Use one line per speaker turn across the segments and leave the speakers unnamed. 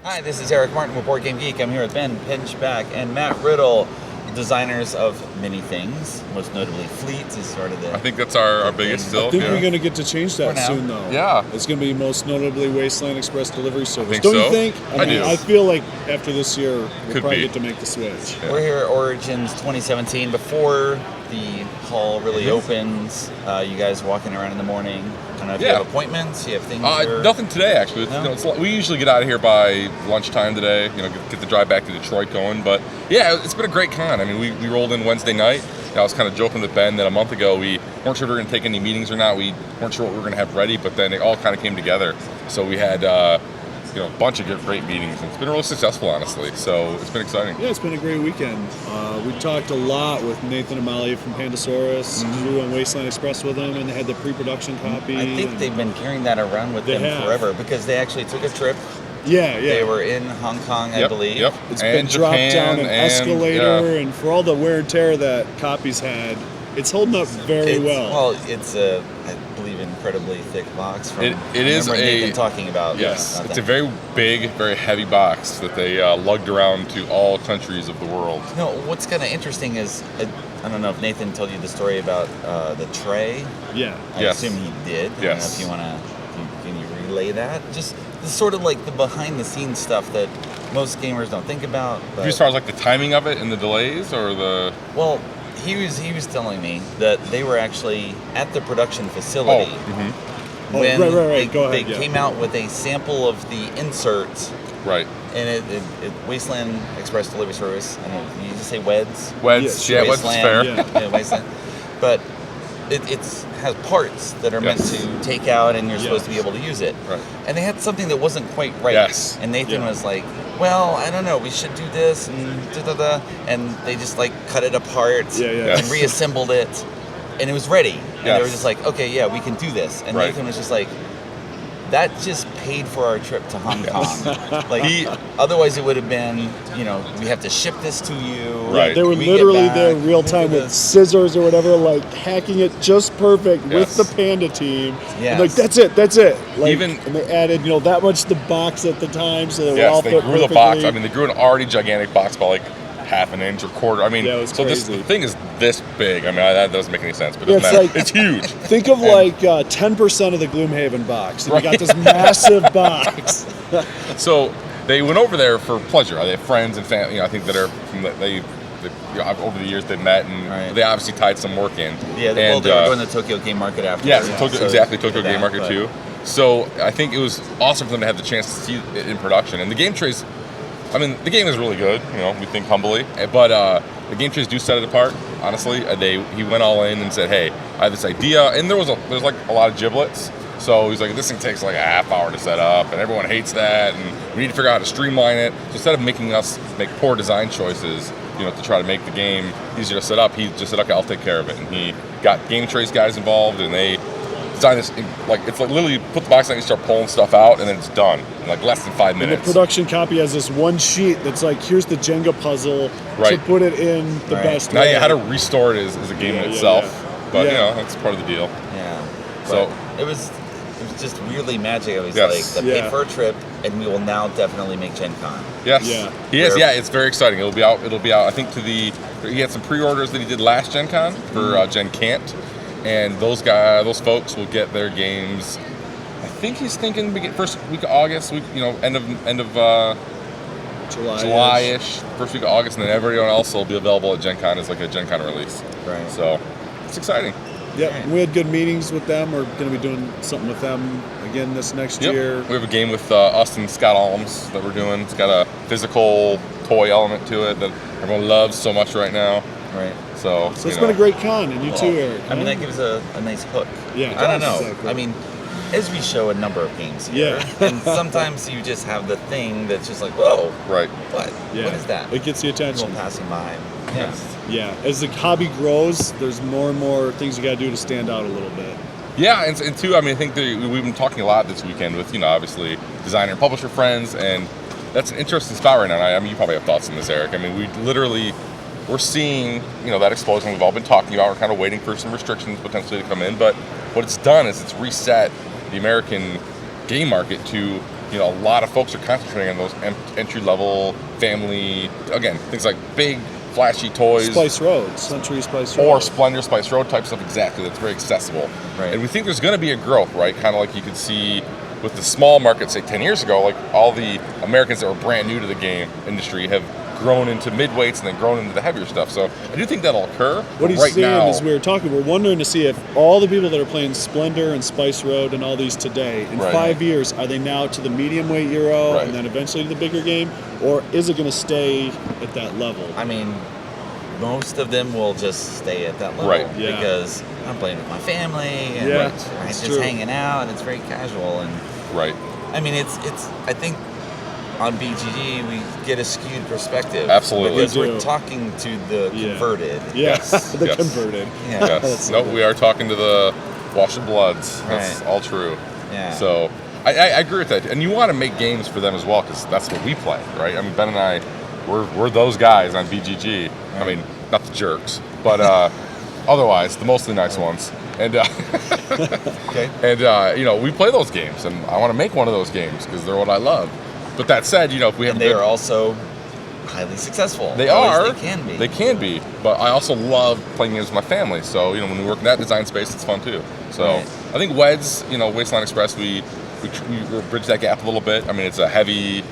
Hi, this is Eric Martin with Board Game Geek. I'm here with Ben Pinchback and Matt Riddle, designers of many things, most notably Fleets is sort of the...
I think that's our biggest still.
I think we're going to get to change that soon, though.
Yeah.
It's going to be most notably Wasteland Express Delivery Service.
Don't
you think?
I do.
I feel like after this year, we'll
Could
probably
be.
get to make the switch.
We're here at Origins 2017 before the hall really opens. You guys walking around in the morning. I don't know if you have appointments, you have things.
Nothing today, actually.
No?
We usually get out of here by lunchtime today. Get the drive back to Detroit going. But yeah, it's been a great con. I mean, we rolled in Wednesday night. I was kind of joking with Ben that a month ago we weren't sure if we were going to take any meetings or not. We weren't sure what we were going to have ready, but then it all kind of came together. So we had a bunch of great meetings. And it's been really successful, honestly. So it's been exciting.
Yeah, it's been a great weekend. We talked a lot with Nathan O'Malley from Pandasaurus. We went Wasteland Express with them, and they had the pre-production copy.
I think they've been carrying that around with them forever because they actually took a trip.
Yeah.
They were in Hong Kong, I believe.
Yep.
It's been dropped down an escalator, and for all the wear and tear that copies had, it's holding up very well.
Well, it's a, I believe, incredibly thick box. From,
it is
Nathan talking about.
Yes, it's a very big, very heavy box that they lugged around to all countries of the world.
No, what's kind of interesting is, I don't know if Nathan told you the story about the tray.
Yeah.
I assume he did. I don't know if you want to, can you relay that? Just sort of like the behind-the-scenes stuff that most gamers don't think about. But,
As far as like the timing of it and the delays, or the...
Well, he was telling me that they were actually at the production facility when
right. Go ahead,
they came out with a sample of the inserts.
Right.
And it Wasteland Express Delivery Service. I don't know, you just say WEDS?
WEDS, yeah, WEDS is fair.
Yeah, Wasteland. But it has parts that are meant to take out, and you're supposed to be able to use it.
Right.
And they had something that wasn't quite right.
Yes.
And Nathan was like, well, I don't know, we should do this, and da-da-da. And they just like cut it apart and reassembled it, and it was ready. And they were just like, okay, yeah, we can do this. And Nathan was just like, that just paid for our trip to Hong Kong. Like, otherwise it would have been, we have to ship this to you.
Right.
They were literally there real time with scissors or whatever, like hacking it just perfect with the Panda team. And like, that's it. Like, and they added, that much to the box at the time, so they all fit
they grew
perfectly.
the box. I mean, they grew an already gigantic box by like half an inch or quarter. I mean,
it was
so
crazy.
the thing is this big. I mean, that doesn't make any sense, but it's huge.
Think of like 10% of the Gloomhaven box. And you got this massive box.
So they went over there for pleasure. They have friends and family. I think that are from they over the years they met, and they obviously tied some work in.
Yeah, well, they were going to the Tokyo Game Market after.
Yes, Tokyo Game Market too. So I think it was awesome for them to have the chance to see it in production. And the game trays, I mean, the game is really good, we think humbly, but the game trays do set it apart, honestly. He went all in and said, hey, I have this idea, and there's like a lot of giblets, so he's like, this thing takes like a half hour to set up, and everyone hates that, and we need to figure out how to streamline it. So instead of making us make poor design choices, to try to make the game easier to set up, he just said, okay, I'll take care of it, and he got game trays guys involved, and they designed this, it's like literally put the box on, you start pulling stuff out, and then it's done in like less than 5 minutes.
And the production copy has this one sheet that's like, here's the Jenga puzzle to put it in the best way.
Now you had to restore it as a game in itself, but that's part of the deal.
Yeah.
So
it was just weirdly magic. It was like the paid for a trip, and we will now definitely make Gen Con.
Yes. Yeah. He is. Yeah, it's very exciting. It'll be out. I think he had some pre-orders that he did last Gen Con for Gen Can't. And those folks will get their games. I think he's thinking first week of August, end of July-ish, first week of August, and then everyone else will be available at Gen Con as like a Gen Con release.
Right.
So it's exciting.
Yeah, we had good meetings with them. We're going to be doing something with them again this next year.
We have a game with us and Scott Alms that we're doing. It's got a physical toy element to it that everyone loves so much right now.
Right.
So
it's been a great con, and you too, Eric.
I mean, that gives a nice hook.
Yeah.
I don't know.
Exactly.
I mean, as we show a number of games here, and sometimes you just have the thing that's just like, whoa.
Right.
What?
Yeah.
What is that?
It gets the attention.
People passing by. Yes.
Yeah. As the hobby grows, there's more and more things you got to do to stand out a little bit.
Yeah, and two, I mean, I think we've been talking a lot this weekend with, obviously designer and publisher friends, and that's an interesting spot right now. I mean, you probably have thoughts on this, Eric. I mean, we're seeing, that explosion we've all been talking about. We're kind of waiting for some restrictions potentially to come in, but what it's done is it's reset the American game market to a lot of folks are concentrating on those entry-level family, again, things like big, flashy toys.
Spice Road, Century Spice Road.
Or Splendor Spice Road type stuff, exactly. That's very accessible.
Right.
And we think there's going to be a growth, right? Kind of like you could see with the small market, say 10 years ago, like all the Americans that were brand new to the game industry have grown into midweights and then grown into the heavier stuff. So I do think that'll occur.
What he's saying is we're wondering to see if all the people that are playing Splendor and Spice Road and all these today, in 5 years, are they now to the medium weight Euro and then eventually to the bigger game? Or is it going to stay at that level?
I mean, most of them will just stay at that level because I'm playing with my family and I'm just hanging out and it's very casual. And I mean, it's I think on BGG, we get a skewed perspective.
Absolutely.
Because we're talking to the converted.
Yes, the converted.
Yeah.
Yes. No, we are talking to the Wash of Bloods. That's all true.
Yeah.
So I agree with that. And you want to make games for them as well because that's what we play, right? I mean, Ben and I, we're those guys on BGG. Right. I mean, not the jerks, but otherwise, the mostly nice ones. And and we play those games, and I want to make one of those games because they're what I love. But that said, if we have,
they are also highly successful.
They are.
They can be.
They can be. But I also love playing games with my family. So when we work in that design space, it's fun too. So I think WEDS, Wasteland Express, we bridge that gap a little bit. I mean, it's a heavily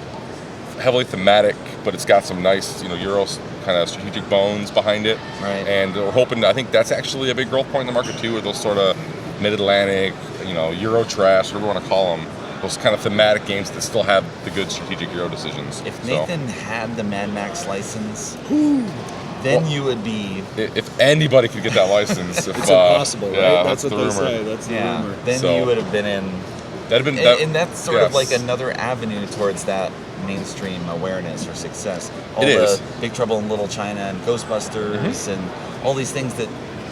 thematic, but it's got some nice, Euro kind of strategic bones behind it.
Right.
And we're hoping. I think that's actually a big growth point in the market too, with those sort of mid-Atlantic, Euro trash, whatever you want to call them. Those kind of thematic games that still have the good strategic Euro decisions.
If Nathan had the Mad Max license, then you would be...
If anybody could get that license...
It's impossible, right?
Yeah,
that's what
the
they
rumor.
say. That's the rumor.
Then you would have been in... and that's sort of like another avenue towards that mainstream awareness or success. All the Big Trouble in Little China and Ghostbusters and all these things that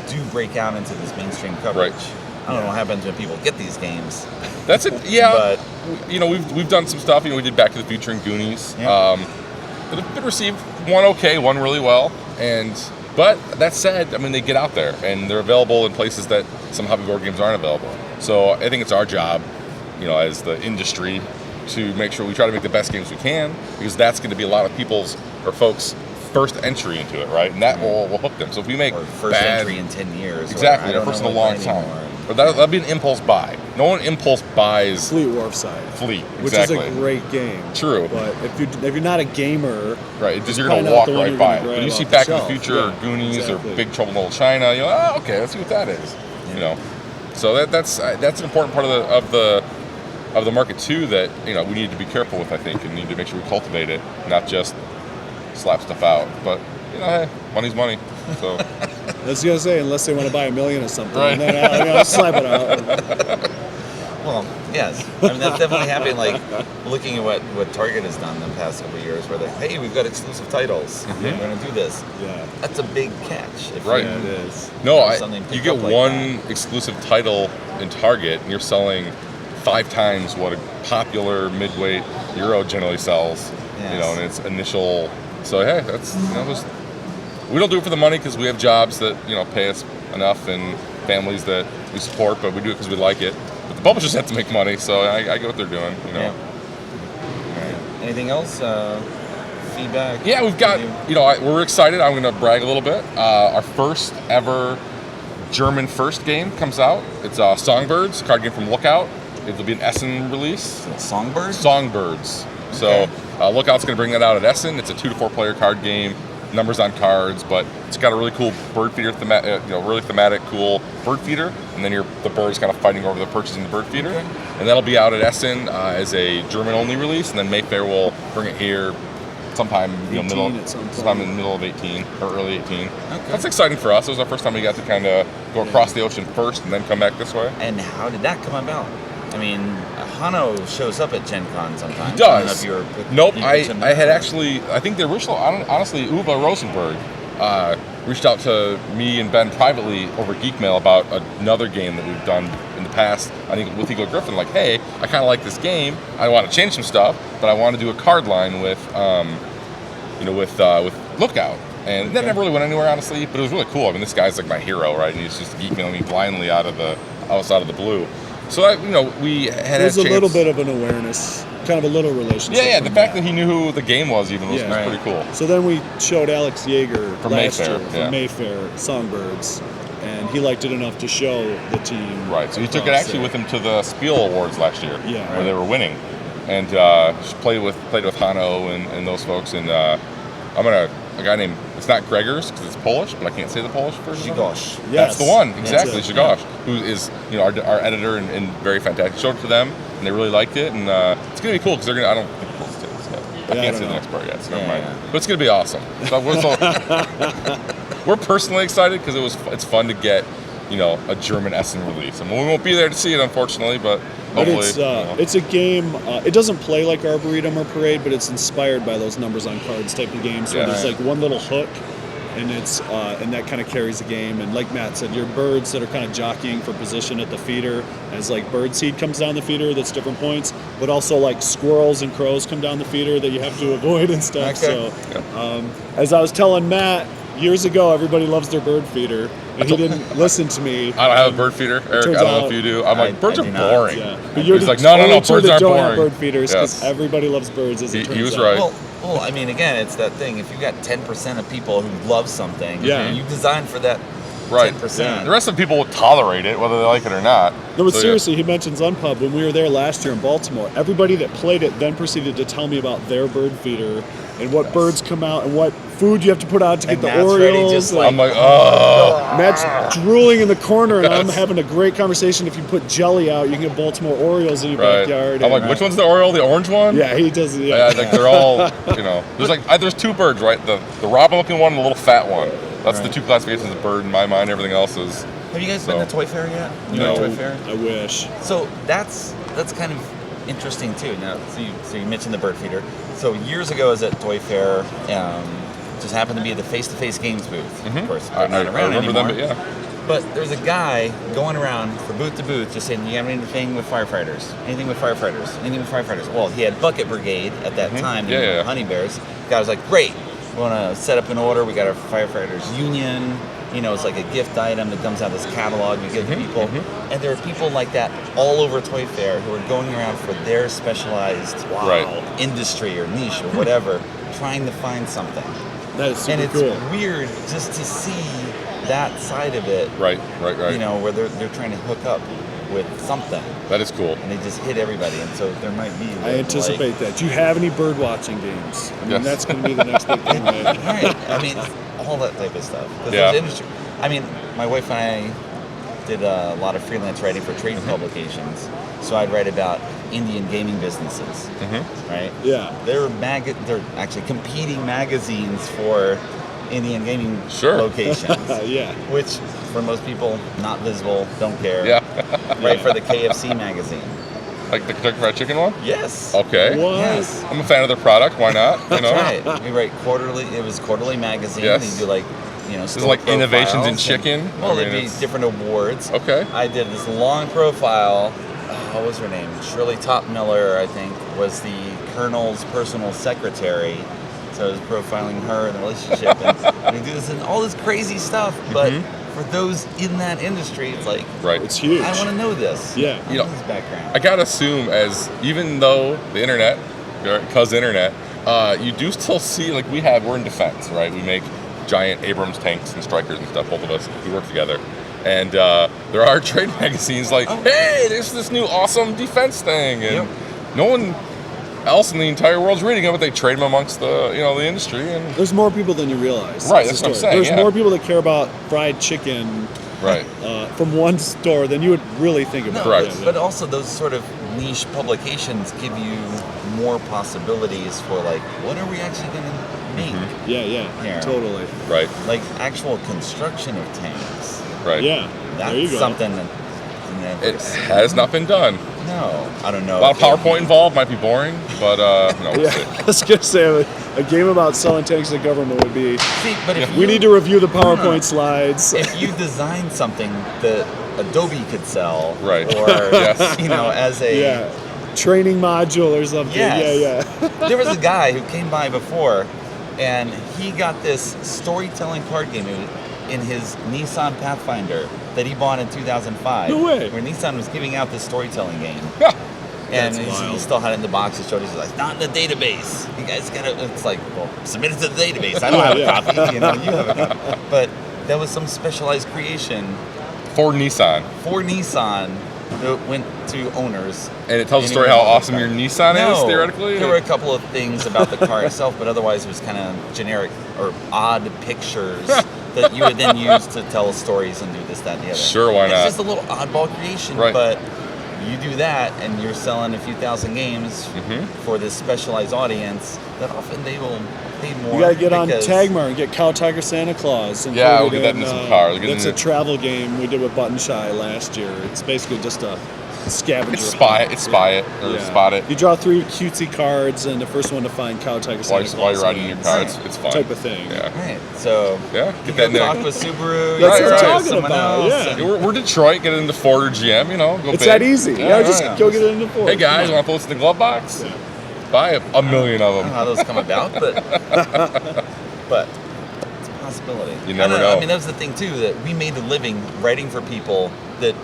do break out into this mainstream coverage.
Right.
I don't know what happens when people get these games.
That's it. Yeah, but we've done some stuff. We did Back to the Future and Goonies.
Yeah.
That have been received. One okay, one really well. But that said, I mean, they get out there and they're available in places that some hobby board games aren't available. So I think it's our job, as the industry, to make sure we try to make the best games we can, because that's going to be a lot of people's or folks' first entry into it, right? And that will hook them. So if we make
first entry in 10 years,
exactly, or first in a long time. But that'll be an impulse buy. No one impulse buys
Fleet Wharfside.
Fleet,
which is a great game.
True.
But if you're not a gamer,
right, you're going to walk right by it. But you see Back to the Future or Goonies or Big Trouble in Little China, okay, let's see what that is. So that's an important part of the market too that we need to be careful with, I think, and need to make sure we cultivate it, not just slap stuff out. But hey, money's money. So
I was gonna say, unless they want to buy $1 million or something, and then I'll slap it out.
Well, yes. I mean, that's definitely happening. Like, looking at what Target has done in the past couple of years, where they're like, hey, we've got exclusive titles. We're going to do this.
Yeah.
That's a big catch.
Right.
It is.
No, you get one exclusive title in Target, and you're selling 5 times what a popular midweight Euro generally sells.
Yes.
In its initial. So hey, that's we don't do it for the money because we have jobs that pay us enough and families that we support, but we do it because we like it. But the publishers have to make money, so I get what they're doing.
Yeah. Right. Anything else? Feedback?
Yeah, we've got. We're excited. I'm going to brag a little bit. Our first ever German first game comes out. It's Songbirds, a card game from Lookout. It'll be an Essen release.
Songbirds?
Songbirds. So Lookout's going to bring that out at Essen. It's a 2 to 4 player card game. Numbers on cards, but it's got a really cool bird feeder really thematic, cool bird feeder, and then the bird is kind of fighting over the perches in the bird feeder, and that'll be out at Essen as a German-only release, and then Mayfair will bring it here sometime in the middle of 18 or early 18. Okay. That's exciting for us. It was our first time we got to kind of go across the ocean first and then come back this way.
And how did that come about? I mean, Hano shows up at Gen Con sometimes.
He does. Nope. I had actually, I think the original, honestly, Uwe Rosenberg reached out to me and Ben privately over Geekmail about another game that we've done in the past, I think with Eagle Griffin, like, hey, I kind of like this game. I want to change some stuff, but I want to do a card line with Lookout. And that never really went anywhere, honestly, but it was really cool. I mean, this guy's like my hero, right? And he's just Geekmailing me blindly outside of the blue. So we had
There's a little bit of an awareness, kind of a little relationship.
Yeah. The fact that he knew who the game was even was pretty cool.
So then we showed Alex Yeager
from
last
Mayfair,
year from Mayfair Songbirds, and he liked it enough to show the team.
Right. So he took it actually with him to the Spiel Awards last year, where they were winning, and played with Hanno and those folks. And a guy named, it's not Gregors because it's Polish, but I can't say the Polish version.
Zhigosh.
That's the one, exactly, Zhigosh, who is our editor and very fantastic. Showed it to them, and they really liked it, and it's gonna be cool because they're gonna. I don't think close to it yet. I can't say the next part yet, so never mind. But it's gonna be awesome. So we're personally excited because it's fun to get a German Essen release. I mean, we won't be there to see it, unfortunately, but.
But it's a game. It doesn't play like Arboretum or Parade, but it's inspired by those numbers on cards type of games. So there's like one little hook, and it's and that kind of carries the game. And like Matt said, your birds that are kind of jockeying for position at the feeder, as like bird seed comes down the feeder, that's different points. But also like squirrels and crows come down the feeder that you have to avoid and stuff. Okay. So as I was telling Matt years ago, everybody loves their bird feeder. And he didn't listen to me.
I don't have a bird feeder, Eric. I don't know if you do. I'm like, birds are boring.
Yeah. But you're
like, no, birds aren't boring.
Have bird feeders because everybody loves birds. As it turns
he was
out.
right.
Well, I mean, again, it's that thing. If you've got 10% of people who love something, you design for that 10%.
Yeah. The rest of the people will tolerate it, whether they like it or not.
No, but seriously, he mentions Unpub. When we were there last year in Baltimore, everybody that played it then proceeded to tell me about their bird feeder and what birds come out and what food you have to put out to get the Orioles.
I'm like, oh.
Matt's drooling in the corner, and I'm having a great conversation. If you put jelly out, you can get Baltimore Orioles in your backyard.
I'm like, which one's the Oriole? The orange one?
Yeah, he does.
Yeah, like they're all, there's two birds, right? The robin-looking one and the little fat one. That's the two classifications of bird in my mind. Everything else is.
Have you guys been to Toy Fair yet?
No.
Toy Fair?
I wish.
So that's kind of interesting too. Now, so you mentioned the bird feeder. So years ago, I was at Toy Fair. Just happened to be at the face-to-face games booth. Of course, they're not around
remember
anymore.
them, but
But there's a guy going around from booth to booth, just saying, "You have anything with firefighters? Anything with firefighters? Anything with firefighters?" Well, he had Bucket Brigade at that time. Honey Bears. The guy was like, "Great. We want to set up an order. We got our firefighters union. It's like a gift item that comes out of this catalog we give to people." And there are people like that all over Toy Fair who are going around for their specialized industry or niche or whatever, trying to find something.
That is super
and it's
cool.
weird just to see that side of it.
Right.
Where they're trying to hook up with something.
That is cool.
And they just hit everybody, and so there might be.
I anticipate that. Do you have any bird watching games? I mean, that's going to be the next big thing, right?
Right. I mean, all that type of stuff. I mean, my wife and I did a lot of freelance writing for trade publications, so I'd write about Indian gaming businesses, right?
Yeah.
They're actually competing magazines for Indian gaming locations.
Yeah.
Which, for most people, not visible, don't care.
Yeah.
Right, for the KFC magazine.
Like the Kentucky Fried Chicken one?
Yes.
Okay.
What?
Yes.
I'm a fan of their product. Why not?
That's right. We write quarterly. It was quarterly magazine.
Yes.
They do like,
store like innovations in chicken.
There'd be different awards.
Okay.
I did this long profile. What was her name? Shirley Topmiller, I think, was the Colonel's personal secretary. So I was profiling her and the relationship, and we do this and all this crazy stuff. But for those in that industry, it's like,
it's huge.
I want to know this.
Yeah.
I know this background.
I gotta assume, as even though the internet, cause internet, you do still see, like we're in defense, right? We make giant Abrams tanks and Strikers and stuff. Both of us, we work together. And there are trade magazines like, hey, there's this new awesome defense thing, and no one else in the entire world's reading it, but they trade them amongst the the industry. And
there's more people than you realize.
Right, that's what I'm saying.
There's more people that care about fried chicken, from one store than you would really think about.
Correct.
But also those sort of niche publications give you more possibilities for like, what are we actually going to make?
Yeah, totally.
Right.
Like actual construction of tanks.
Right.
Yeah.
That's
there you go.
Something that
it has not been done.
No, I don't know.
A lot of PowerPoint involved, might be boring, but no.
I was gonna say a game about selling tanks to the government would be.
See, but if
we need to review the PowerPoint slides.
If you design something that Adobe could sell,
right,
or as a
training module or something.
Yes. Yeah. There was a guy who came by before, and he got this storytelling card game. in his Nissan Pathfinder that he bought in 2005.
No way.
Where Nissan was giving out this storytelling game.
Yeah.
And he still had it in the box. He showed. He's like, not in the database. You guys gotta. It's like, well, submit it to the database. I don't have a copy. You know, you have a copy. But that was some specialized creation
for Nissan.
That went to owners.
And it tells a story how awesome your Nissan is, theoretically?
There were a couple of things about the car itself, but otherwise it was kind of generic or odd pictures that you would then use to tell stories and do this, that, and the other.
Sure, why not?
It's just a little oddball creation, but you do that and you're selling a few thousand games for this specialized audience that often they will pay more.
You gotta get on Tagmar and get Cow Tiger Santa Claus. And
we'll get that into some cars.
That's a travel game we did with Button Shy last year. It's basically just a scavenger.
It's spot it.
You draw 3 cutesy cards, and the first one to find Cow Tiger Santa Claus.
While you're riding your cards, it's fun.
Type of thing.
Yeah.
Right. So
get that in there.
Talk with Subaru.
That's what I'm talking about. Yeah.
We're Detroit. Get it into Ford or GM. You know, go
it's
big.
That easy. Just go get it into Ford.
Hey guys, want to post in the glove box? Yeah. Buy a million of them.
I don't know how those come about, but it's a possibility.
You never know.
I mean, that was the thing too, that we made a living writing for people that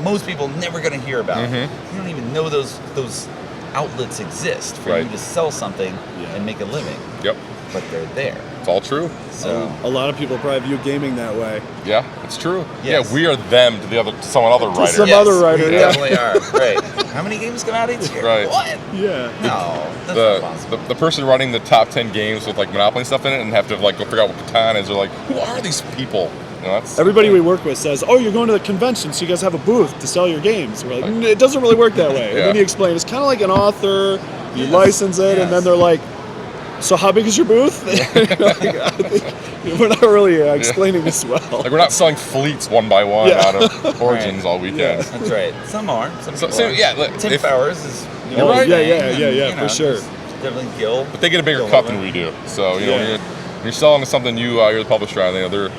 most people never going to hear about. You don't even know those outlets exist for you to sell something and make a living.
Yep.
But they're there.
It's all true.
So
a lot of people probably view gaming that way.
Yeah, it's true.
Yes.
Yeah, we are them to some other writer.
Some other writer.
We definitely are. Right. How many games come out each year?
Right.
What?
Yeah.
No, that's not possible.
The person running the top 10 games with like Monopoly stuff in it and have to like go figure out what Catan is. They're like, who are these people? You know,
everybody we work with says, "Oh, you're going to the convention, so you guys have a booth to sell your games." We're like, it doesn't really work that way. And then you explain, it's kind of like an author. You license it, and then they're like, "So how big is your booth?" We're not really explaining this well.
Like we're not selling fleets one by one out of Origins all weekend.
Yeah. That's right. Some are. Some people are.
Yeah.
Tim Powers is.
You're right.
Yeah, for sure.
Definitely Gil.
But they get a bigger cut than we do. So you know, when you're selling to something you're the publisher on. You know,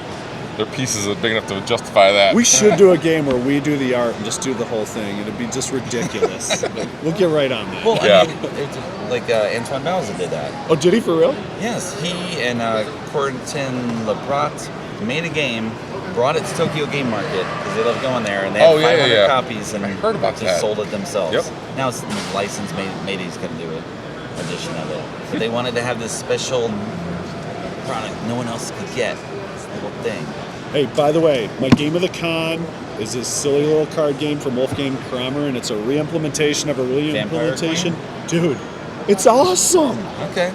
their pieces are big enough to justify that.
We should do a game where we do the art and just do the whole thing. It'd be just ridiculous. But we'll get right on that.
Well, I mean, like Antoine Bauza did that.
Oh, did he for real?
Yes, he and Corentin Lebrat made a game, brought it to Tokyo Game Market because they love going there, and they had 500 copies and just sold it themselves.
Yep.
Now it's licensed. Mayde's going to do an edition of it, but they wanted to have this special product no one else could get. This little thing.
Hey, by the way, my game of the con is this silly little card game from Wolfgang Kramer, and it's a re-implementation of a re-implementation. Dude, it's awesome.
Okay.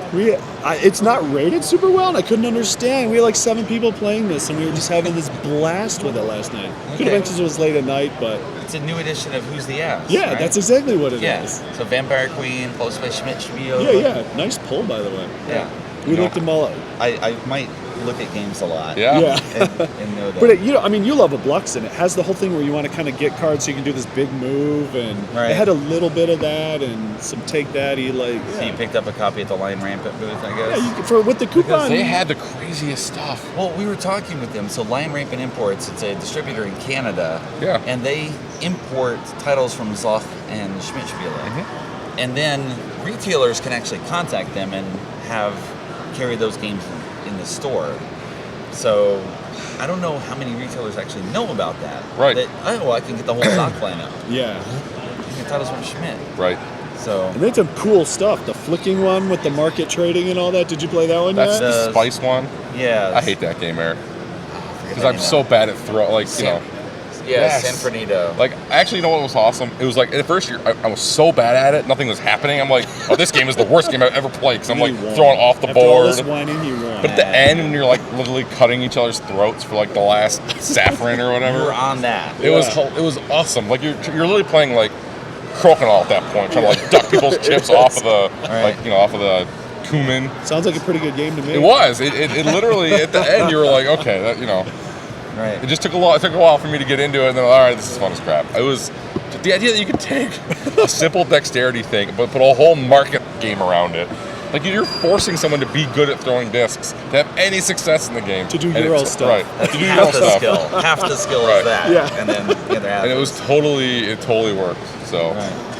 It's not rated super well, and I couldn't understand. We had like 7 people playing this, and we were just having this blast with it last night. Could have been because it was late at night, but...
It's a new edition of Who's the Ass,
Yeah,
right?
that's exactly what it is.
So Vampire Queen, Post by Schmidt Spiel.
Yeah. Nice pull, by the way.
Yeah.
We looked them all up.
I might look at games a lot.
Yeah.
And know that.
But you love a Bluxton. It has the whole thing where you want to kind of get cards so you can do this big move, and it had a little bit of that and some take that.
So you picked up a copy at the Lion Rampant booth, I guess.
Yeah, with the coupon.
Because they had the craziest stuff.
Well, we were talking with them. So Lion Rampant Imports, it's a distributor in Canada.
Yeah.
And they import titles from Zoch and Schmidt-Spiele. And then retailers can actually contact them and carry those games in the store. So I don't know how many retailers actually know about that.
Right.
I can get the whole stock lineup.
Yeah.
Titles from Schmidt.
Right.
So.
And they had some cool stuff. The flicking one with the market trading and all that. Did you play that one yet?
That's the Spice one?
Yeah.
I hate that game, Eric. Because I'm so bad at
Yeah, San Fernando.
Like, actually, you know what was awesome? It was like, in the first year, I was so bad at it, nothing was happening. I'm like, oh, this game is the worst game I've ever played, because I'm like throwing off the board.
All this whining, you won.
But at the end, when you're like literally cutting each other's throats for like the last saffron or whatever.
You were on that.
It was awesome. Like, you're literally playing like Crokinole at that point, trying to like duck people's chips off of the, off of the cumin.
Sounds like a pretty good game to me.
It was. It literally, at the end, you were like, okay, that,
Right.
It just took a while for me to get into it, and then all right, this is fun as crap. It was the idea that you could take a simple dexterity thing, but put a whole market game around it. Like, you're forcing someone to be good at throwing discs to have any success in the game.
To do Euro stuff.
Right.
That's
to do
half
Euro
the
stuff.
skill. Half the skill is that.
Yeah.
And then the other half.
And it totally worked. So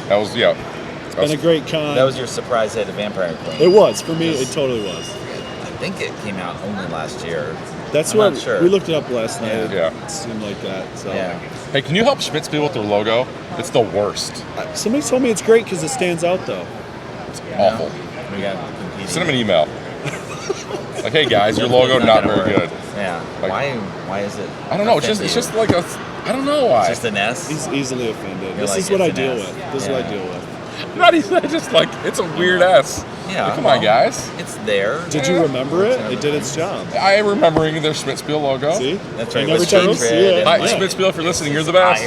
that was
It's been a great con.
That was your surprise hit of Vampire Queen.
It was for me. It totally was.
I think it came out only last year.
That's
I'm
what
not sure.
we looked it up last night.
Yeah.
It seemed like that. So.
Yeah.
Hey, can you help Schmitzspiel with their logo? It's the worst.
Somebody told me it's great because it stands out, though.
It's awful.
We got
Send them an email. Like, hey guys, your logo not very good.
Yeah.
Like,
why is it?
I don't know. It's just like a. I don't know why.
It's just an S.
He's easily offended.
You're
This
like,
is what I
it's an
deal
S.
with. This is what I deal with.
Not even just like it's a weird S.
Yeah.
Like, come on, guys.
It's there.
Did you remember it? It did its job.
I am remembering their Schmitzspiel logo.
See?
That's right.
Every time you see it.
Hi, Schmitzspiel, if you're listening, you're the best.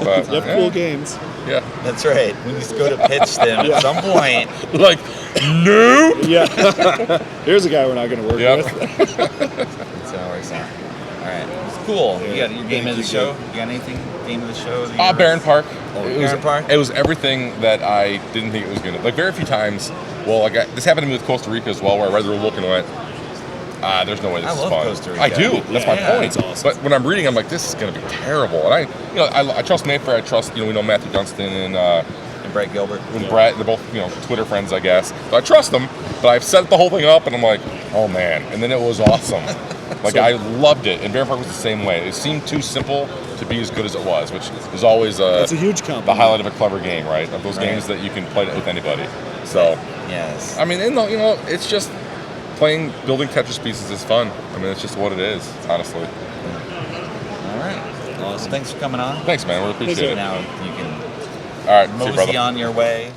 But,
You have cool games.
Yeah.
That's right. We just go to pitch them at some point.
Like, no.
Yeah. Here's a guy we're not going to work with.
That's how it works out. All right. It's cool. You got your game of the show? You got anything? Game of the show?
Barron Park.
Barron Park?
It was everything that I didn't think it was going to. Like, very few times. Well, like this happened to me with Costa Rica as well, where I read the rule book and went, there's no way this is fun.
Costa Rica.
I do. That's my point.
It's awesome.
But when I'm reading, I'm like, this is going to be terrible. And I trust Mayfair. I trust, we know Matthew Dunstan and
Brett Gilbert.
And Brett. They're both, Twitter friends, I guess. So I trust them. But I've set the whole thing up, and I'm like, oh man. And then it was awesome. Like, I loved it. And Barron Park was the same way. It seemed too simple to be as good as it was, which is always
that's a huge compliment.
The highlight of a clever game, right? Of those games that you can play with anybody. So,
yes.
I mean, it's just building Tetris pieces is fun. I mean, it's just what it is, honestly.
All right. Awesome. Thanks for coming on.
Thanks, man. We appreciate it.
Now you can
all right, see you, brother.
mosey on your way.